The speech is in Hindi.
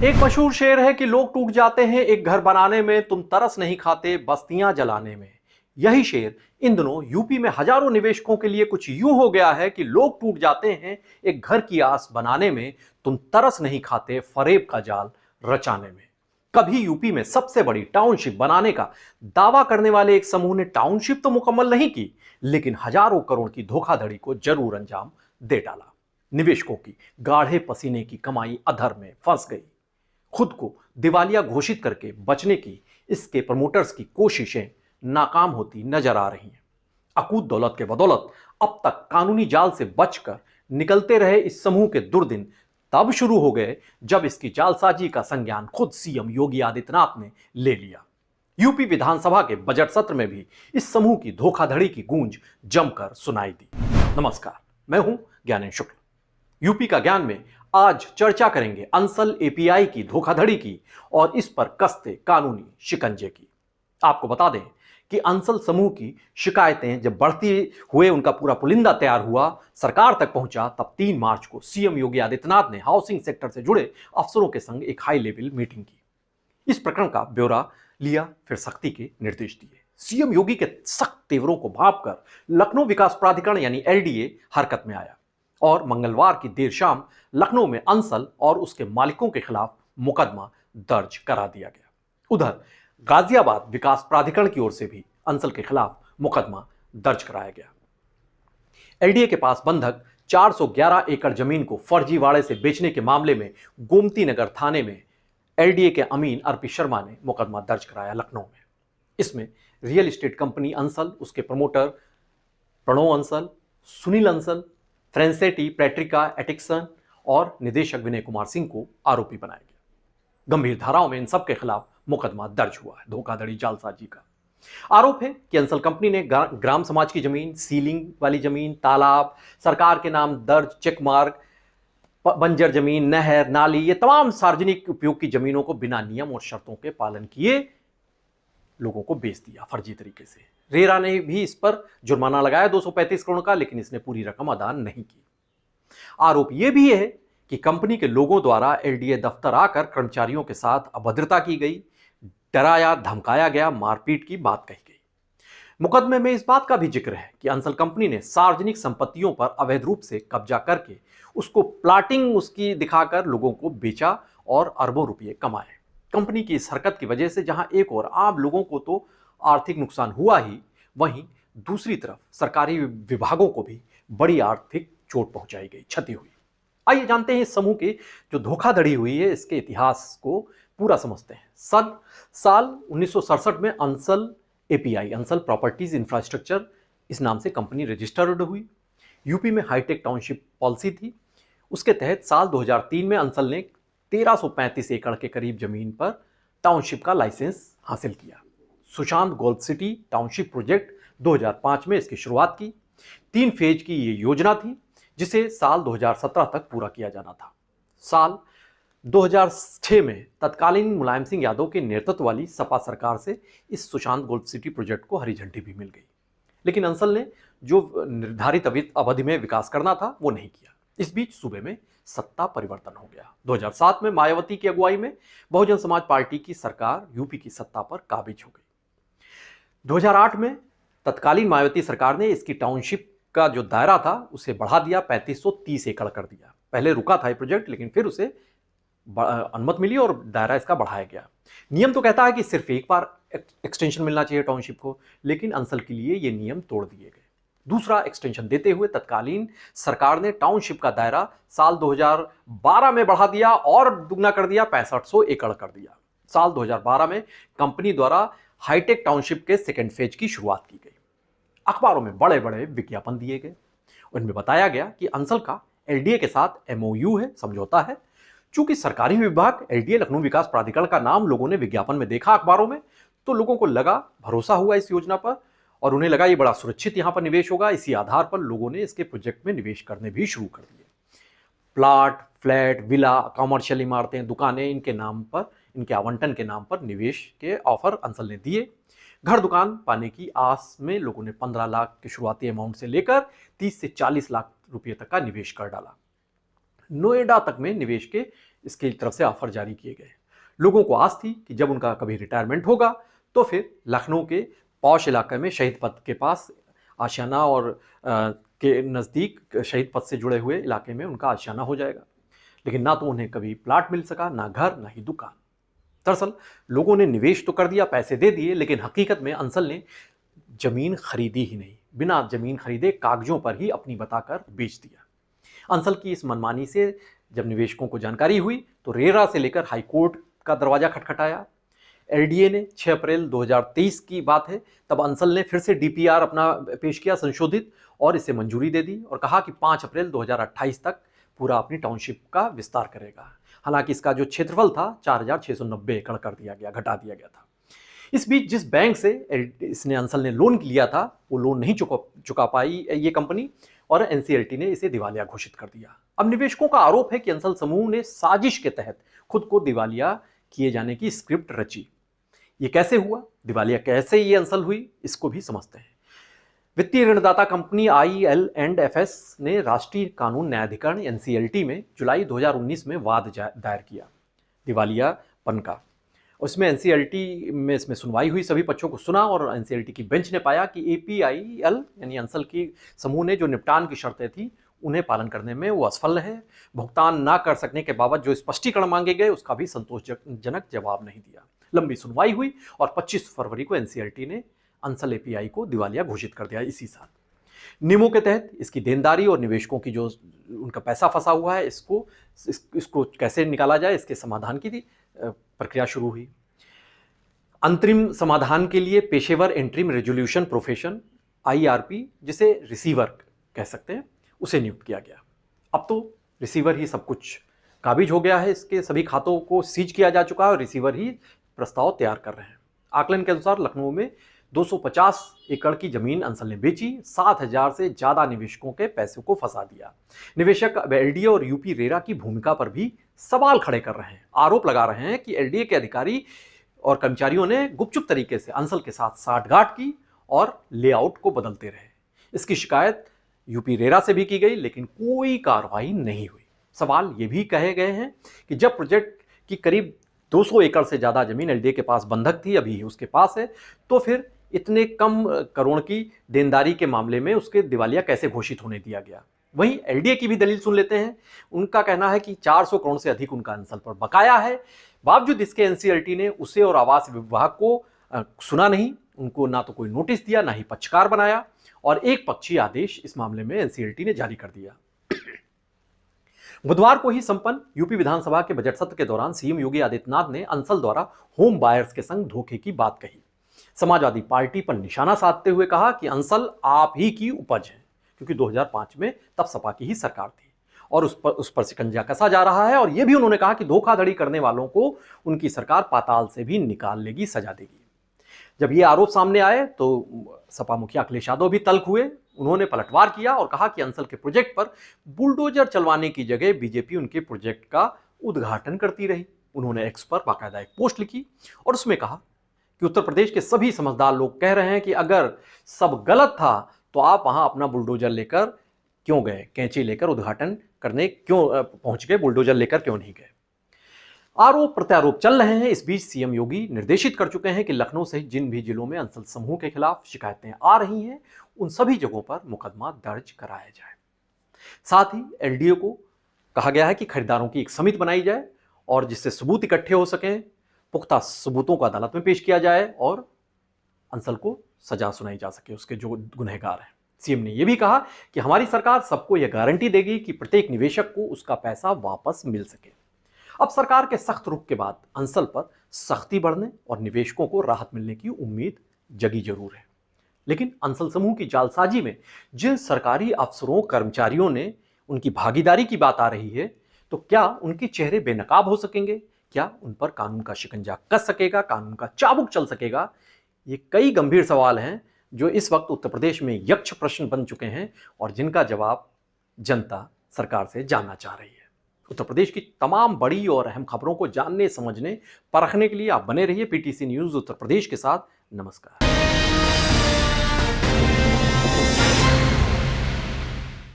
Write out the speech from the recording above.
एक मशहूर शेर है कि लोग टूट जाते हैं एक घर बनाने में, तुम तरस नहीं खाते बस्तियां जलाने में। यही शेर इन दिनों यूपी में हजारों निवेशकों के लिए कुछ यूं हो गया है कि लोग टूट जाते हैं एक घर की आस बनाने में, तुम तरस नहीं खाते फरेब का जाल रचाने में। कभी यूपी में सबसे बड़ी टाउनशिप बनाने का दावा करने वाले एक समूह ने टाउनशिप तो मुकम्मल नहीं की, लेकिन हजारों करोड़ की धोखाधड़ी को जरूर अंजाम दे डाला। निवेशकों की गाढ़े पसीने की कमाई अधर में फंस गई। खुद को दिवालिया घोषित करके बचने की इसके प्रमोटर्स की कोशिशें नाकाम होती नजर आ रही हैं। अकूत दौलत के बदौलत अब तक कानूनी जाल से बचकर निकलते रहे इस समूह के दुर्दिन तब शुरू हो गए जब इसकी जालसाजी का संज्ञान खुद सीएम योगी आदित्यनाथ ने ले लिया। यूपी विधानसभा के बजट सत्र में भी इस समूह की धोखाधड़ी की गूंज जमकर सुनाई दी। नमस्कार, मैं हूं ज्ञानेश शुक्ल। यूपी का ज्ञान में आज चर्चा करेंगे अंसल एपीआई की धोखाधड़ी की और इस पर कसते कानूनी शिकंजे की। आपको बता दें कि अंसल समूह की शिकायतें जब बढ़ती हुए उनका पूरा पुलिंदा तैयार हुआ, सरकार तक पहुंचा, तब 3 मार्च को सीएम योगी आदित्यनाथ ने हाउसिंग सेक्टर से जुड़े अफसरों के संग एक हाई लेवल मीटिंग की। इस प्रकरण का ब्यौरा लिया, फिर सख्ती के निर्देश दिए। सीएम योगी के सख्त तेवरों को भांपकर लखनऊ विकास प्राधिकरण यानी एलडीए हरकत में आया और मंगलवार की देर शाम लखनऊ में अंसल और उसके मालिकों के खिलाफ मुकदमा दर्ज करा दिया गया। उधर गाजियाबाद विकास प्राधिकरण की ओर से भी अंसल के खिलाफ मुकदमा दर्ज कराया गया। एलडीए के पास बंधक 411 एकड़ जमीन को फर्जीवाड़े से बेचने के मामले में गोमती नगर थाने में एलडीए के अमीन अर्पी शर्मा ने मुकदमा दर्ज कराया लखनऊ में। इसमें रियल एस्टेट कंपनी अंसल, उसके प्रमोटर प्रणव अंसल, सुनील अंसल, फ्रेंसेटी पैट्रिका एटिक्सन और निदेशक विनय कुमार सिंह को आरोपी बनाया गया। गंभीर धाराओं में इन सब के खिलाफ मुकदमा दर्ज हुआ है। धोखाधड़ी जालसाजी का आरोप है कि अंसल कंपनी ने ग्राम समाज की जमीन, सीलिंग वाली जमीन, तालाब, सरकार के नाम दर्ज चेक मार्ग, बंजर जमीन, नहर, नाली, ये तमाम सार्वजनिक उपयोग की जमीनों को बिना नियम और शर्तों के पालन किए लोगों को बेच दिया फर्जी तरीके से। रेरा ने भी इस पर जुर्माना लगाया 235 करोड़ का, लेकिन इसने पूरी रकम अदा नहीं की। आरोप यह भी है कि कंपनी के लोगों द्वारा एलडीए दफ्तर आकर कर्मचारियों के साथ अभद्रता की गई, डराया धमकाया गया, मारपीट की बात कही गई। मुकदमे में इस बात का भी जिक्र है कि अंसल कंपनी ने सार्वजनिक संपत्तियों पर अवैध रूप से कब्जा करके उसको प्लाटिंग उसकी दिखाकर लोगों को बेचा और अरबों रुपये कमाए। कंपनी की इस हरकत की वजह से जहां एक और आम लोगों को तो आर्थिक नुकसान हुआ ही, वहीं दूसरी तरफ सरकारी विभागों को भी बड़ी आर्थिक चोट पहुंचाई गई, क्षति हुई। आइए जानते हैं इस समूह की जो धोखाधड़ी हुई है, इसके इतिहास को पूरा समझते हैं। साल 1967 में Ansal API, Ansal properties infrastructure, इस नाम से कंपनी रजिस्टर्ड हुई। यूपी में हाईटेक टाउनशिप पॉलिसी थी। उसके तहत साल 2003 में अंसल ने 1335 एकड़ के करीब जमीन पर टाउनशिप का लाइसेंस हासिल किया। Sushant golf city township project 2005 में इसकी शुरुआत की। 3 फेज की ये योजना थी जिसे साल 2017 तक पूरा किया जाना था। साल 2006 में तत्कालीन मुलायम सिंह यादव के नेतृत्व वाली सपा सरकार से इस सुशांत गोल्फ सिटी प्रोजेक्ट को हरी झंडी भी मिल गई, लेकिन अंसल ने जो निर्धारित अवधि में विकास करना था वो नहीं किया। इस बीच सूबे में सत्ता परिवर्तन हो गया। 2007 में मायावती की अगुवाई में बहुजन समाज पार्टी की सरकार यूपी की सत्ता पर काबिज हो गई। 2008 में तत्कालीन मायावती सरकार ने इसकी टाउनशिप का जो दायरा था उसे बढ़ा दिया, 3530 एकड़ कर दिया। पहले रुका था ये प्रोजेक्ट, लेकिन फिर उसे अनुमति मिली और दायरा इसका बढ़ाया गया। नियम तो कहता है कि सिर्फ एक बार एक्सटेंशन मिलना चाहिए टाउनशिप को, लेकिन अंसल के लिए ये नियम तोड़ दिए गए। दूसरा एक्सटेंशन देते हुए तत्कालीन सरकार ने टाउनशिप का दायरा साल 2012 में बढ़ा दिया और दुगना कर दिया, 6500 एकड़ कर दिया। साल 2012 में कंपनी द्वारा हाईटेक टाउनशिप के सेकेंड फेज की शुरुआत की गई। अखबारों में बड़े बड़े विज्ञापन दिए गए। उनमें बताया गया कि अंसल का एलडीए के साथ एमओयू है, समझौता है। चूंकि सरकारी विभाग एलडीए लखनऊ विकास प्राधिकरण का नाम लोगों ने विज्ञापन में देखा अखबारों में, तो लोगों को लगा, भरोसा हुआ इस योजना पर और उन्हें लगा ये बड़ा सुरक्षित यहां पर निवेश होगा। इसी आधार पर लोगों ने इसके प्रोजेक्ट में निवेश करने भी शुरू कर दिए। प्लाट, फ्लैट, विला, कॉमर्शियल इमारतें, दुकानें, इनके नाम पर, इनके आवंटन के नाम पर निवेश के ऑफर अंसल ने दिए। घर दुकान पाने की आस में लोगों ने 15 लाख के शुरुआती अमाउंट से लेकर 30 से 40 लाख रुपए तक का निवेश कर डाला। नोएडा तक में निवेश के इसकी तरफ से ऑफर जारी किए गए। लोगों को आस थी कि जब उनका कभी रिटायरमेंट होगा तो फिर लखनऊ के पॉश इलाके में शहीद पथ के पास आशियाना और के नज़दीक शहीद पथ से जुड़े हुए इलाके में उनका आशियाना हो जाएगा। लेकिन ना तो उन्हें कभी प्लाट मिल सका, ना घर, ना ही दुकान। दरअसल लोगों ने निवेश तो कर दिया, पैसे दे दिए, लेकिन हकीकत में अंसल ने जमीन खरीदी ही नहीं। बिना जमीन खरीदे कागजों पर ही अपनी बताकर बेच दिया। अंसल की इस मनमानी से जब निवेशकों को जानकारी हुई तो रेरा से लेकर हाईकोर्ट का दरवाजा खटखटाया। एलडीए ने 6 अप्रैल 2023 की बात है, तब अंसल ने फिर से डीपीआर अपना पेश किया संशोधित और इसे मंजूरी दे दी और कहा कि 5 अप्रैल 2028 तक पूरा अपनी टाउनशिप का विस्तार करेगा। हालांकि इसका जो क्षेत्रफल था 4690 एकड़ कर दिया गया, घटा दिया गया था। इस बीच जिस बैंक से इसने अंसल ने लोन लिया था वो लोन नहीं चुका पाई ये कंपनी और एनसीएलटी ने इसे दिवालिया घोषित कर दिया। अब निवेशकों का आरोप है कि अंसल समूह ने साजिश के तहत खुद को दिवालिया किए जाने की स्क्रिप्ट रची। ये कैसे हुआ, दिवालिया कैसे ये अंसल हुई, इसको भी समझते हैं। वित्तीय ऋणदाता कंपनी IL&FS ने राष्ट्रीय कानून न्यायाधिकरण एनसीएलटी में जुलाई 2019 में वाद दायर किया दिवालियापन का। उसमें एनसीएलटी में इसमें सुनवाई हुई, सभी पक्षों को सुना और एनसीएलटी की बेंच ने पाया कि APIL यानी अंसल की समूह ने जो निपटान की शर्तें थी उन्हें पालन करने में वो असफल है। भुगतान ना कर सकने के बावजूद जो स्पष्टीकरण मांगे गए उसका भी संतोषजनक जवाब नहीं दिया। लंबी सुनवाई हुई और 25 फरवरी को एनसीएलटी ने अंसल API को दिवालिया घोषित कर दिया। इसी साल नियमों के तहत इसकी देनदारी और निवेशकों की जो उनका पैसा फंसा हुआ है इसको कैसे निकाला जाए, इसके समाधान की प्रक्रिया शुरू हुई। अंतरिम समाधान के लिए पेशेवर इंटरिम रेजोल्यूशन प्रोफेशन IRP, जिसे रिसीवर कह सकते हैं, उसे नियुक्त किया गया। अब तो रिसीवर ही सब कुछ काबिज हो गया है, इसके सभी खातों को सीज किया जा चुका है और रिसीवर ही प्रस्ताव तैयार कर रहे हैं। आकलन के अनुसार लखनऊ में 250 एकड़ की जमीन अंसल ने बेची, 7000 से ज्यादा निवेशकों के पैसों को फंसा दिया। निवेशक अब एलडीए और यूपी रेरा की भूमिका पर भी सवाल खड़े कर रहे हैं। आरोप लगा रहे हैं कि एलडीए के अधिकारी और कर्मचारियों ने गुपचुप तरीके से अंसल के साथ साठगांठ की और लेआउट को बदलते रहे। इसकी शिकायत यूपी रेरा से भी की गई, लेकिन कोई कार्रवाई नहीं हुई। सवाल ये भी कहे गए हैं कि जब प्रोजेक्ट की करीब 200 एकड़ से ज्यादा जमीन एलडीए के पास बंधक थी, अभी उसके पास है, तो फिर इतने कम करोड़ की देनदारी के मामले में उसके दिवालिया कैसे घोषित होने दिया गया। वहीं एलडीए की भी दलील सुन लेते हैं। उनका कहना है कि 400 करोड़ से अधिक उनका अंसल पर बकाया है। बावजूद इसके एनसीएलटी ने उसे और आवास विभाग को सुना नहीं, उनको ना तो कोई नोटिस दिया, ना ही पक्षकार बनाया और एक पक्षीय आदेश इस मामले में एनसीएलटी ने जारी कर दिया। बुधवार को ही संपन्न यूपी विधानसभा के बजट सत्र के दौरान सीएम योगी आदित्यनाथ ने अंसल द्वारा होम बायर्स के संग धोखे की बात कही। समाजवादी पार्टी पर निशाना साधते हुए कहा कि अंसल आप ही की उपज है, क्योंकि 2005 में तब सपा की ही सरकार थी और उस पर शिकंजा कसा जा रहा है। और यह भी उन्होंने कहा कि धोखाधड़ी करने वालों को उनकी सरकार पाताल से भी निकाल लेगी, सजा देगी। जब ये आरोप सामने आए तो सपा मुखिया अखिलेश यादव भी तल्ख हुए। उन्होंने पलटवार किया और कहा कि अंसल के प्रोजेक्ट पर बुलडोजर चलवाने की जगह बीजेपी उनके प्रोजेक्ट का उद्घाटन करती रही। उन्होंने एक्स पर बाकायदा एक पोस्ट लिखी और उसमें कहा कि उत्तर प्रदेश के सभी समझदार लोग कह रहे हैं कि अगर सब गलत था तो आप वहां अपना बुलडोजर लेकर क्यों गए, कैंची लेकर उद्घाटन करने क्यों पहुंच गए, बुलडोजर लेकर क्यों नहीं गए। आरोप प्रत्यारोप चल रहे हैं। इस बीच सीएम योगी निर्देशित कर चुके हैं कि लखनऊ सहित जिन भी जिलों में अंसल समूह के खिलाफ शिकायतें आ रही हैं उन सभी जगहों पर मुकदमा दर्ज कराया जाए। साथ ही एलडीए को कहा गया है कि खरीदारों की एक समिति बनाई जाए और जिससे सबूत इकट्ठे हो सकें, पुख्ता सबूतों को अदालत में पेश किया जाए और अंसल को सजा सुनाई जा सके, उसके जो गुनहगार हैं। सीएम ने यह भी कहा कि हमारी सरकार सबको यह गारंटी देगी कि प्रत्येक निवेशक को उसका पैसा वापस मिल सके। अब सरकार के सख्त रुख के बाद अंसल पर सख्ती बढ़ने और निवेशकों को राहत मिलने की उम्मीद जगी जरूर है। लेकिन अंसल समूह की जालसाजी में जिन सरकारी अफसरों कर्मचारियों ने उनकी भागीदारी की बात आ रही है, तो क्या उनके चेहरे बेनकाब हो सकेंगे? क्या उन पर कानून का शिकंजा कस सकेगा, कानून का चाबुक चल सकेगा? ये कई गंभीर सवाल हैं जो इस वक्त उत्तर प्रदेश में यक्ष प्रश्न बन चुके हैं और जिनका जवाब जनता सरकार से जानना चाह रही है। उत्तर प्रदेश की तमाम बड़ी और अहम खबरों को जानने, समझने, परखने के लिए आप बने रहिए पीटीसी न्यूज़ उत्तर प्रदेश के साथ। नमस्कार।